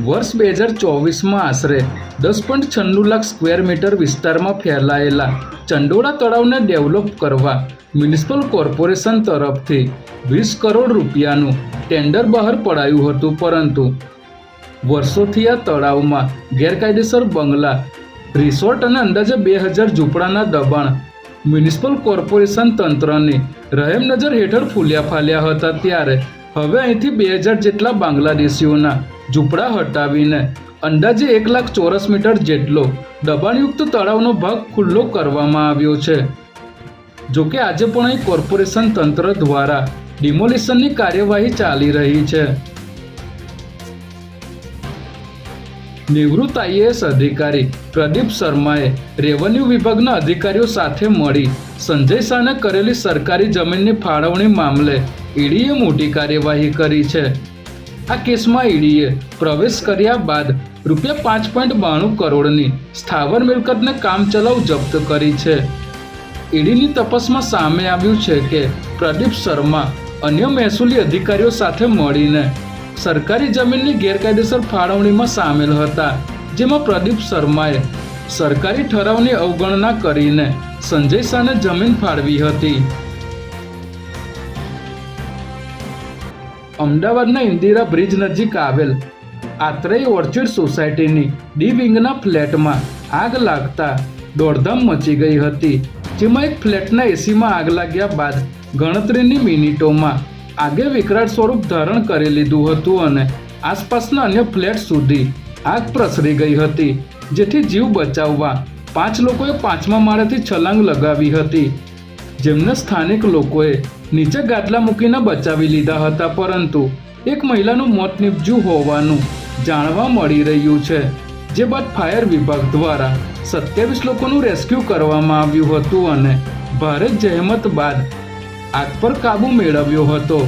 વર્ષ 2024માં આશરે 10.96 lakh square metre વિસ્તારમાં ફેલાયેલા ચંડોળા તળાવને ડેવલપ કરવા મ્યુનિસિપલ કોર્પોરેશન તરફથી 20 કરોડ રૂપિયાનું ટેન્ડર બહાર પડાયું હતું, પરંતુ વર્ષોથી આ તળાવમાં ગેરકાયદેસર બંગલા, રિસોર્ટ અને અંદાજે 2000 ઝૂંપડાના દબાણ મ્યુનિસિપલ કોર્પોરેશન તંત્રની રહેમનજર હેઠળ ફૂલ્યા ફાલ્યા હતા. ત્યારે હવે અહીંથી 2000 જેટલા બાંગ્લાદેશીઓના ઝૂંપડા હટાવીને અંદાજે 1 લાખ ચોરસ મીટર જેટલો દબાણયુક્ત તળાવનો ભાગ ખુલ્લો કરવામાં આવ્યો છે. જોકે આજે પણ અહીં કોર્પોરેશન તંત્ર દ્વારા ડિમોલિશનની કાર્યવાહી ચાલી રહી છે. નિવૃત્ત IAS અધિકારી પ્રદીપ શર્માએ રેવન્યુ વિભાગના અધિકારીઓ સાથે મળી સંજય શાહને કરેલી સરકારી જમીનની ફાળવણી મામલે ઈડીએ મોટી કાર્યવાહી કરી છે. આ કેસમાં ઈડીએ પ્રવેશ કર્યા બાદ ₹5.92 કરોડની સ્થાવર મિલકતને કામચલાઉ જપ્ત કરી છે. ઈડીની તપાસમાં સામે આવ્યું છે કે પ્રદીપ શર્મા અન્ય મહેસૂલી અધિકારીઓ સાથે મળીને સરકારી જમીનની ગેરકાયદેસર ફાળવણીમાં સામેલ હતા, જેમાં પ્રદીપ શર્માએ સરકારી ઠરાવની અવગણના કરીને સંજય શાહને જમીન ફાળવી હતી. અમદાવાદના ઇન્દિરા બ્રિજ નજીક આવેલ આત્રેય ઓર્ચિડ સોસાયટીની ડી વિંગના ફ્લેટમાં આગ લાગતા દોડધામ મચી ગઈ હતી, જેમાં એક ફ્લેટના એસીમાં આગ લાગ્યા બાદ ગણતરીની મિનિટોમાં આગે વિકરાળ સ્વરૂપ ધારણ કરી લીધું હતું અને આસપાસના અન્ય ફ્લેટ સુધી આગ પ્રસરી ગઈ હતી, જેથી જીવ બચાવવા 5 લોકોએ 5મા માળેથી છલાંગ લગાવી હતી, જેમને સ્થાનિક લોકોએ નીચે ગાદલા મૂકીને બચાવી લીધા હતા, પરંતુ એક મહિલાનું મોત નીપજ્યું હોવાનું જાણવા મળી રહ્યું છે. જે બાદ ફાયર વિભાગ દ્વારા 27 લોકોનું રેસ્ક્યુ કરવામાં આવ્યું હતું અને ભારે જહેમત બાદ આગ પર કાબૂ મેળવ્યો હતો.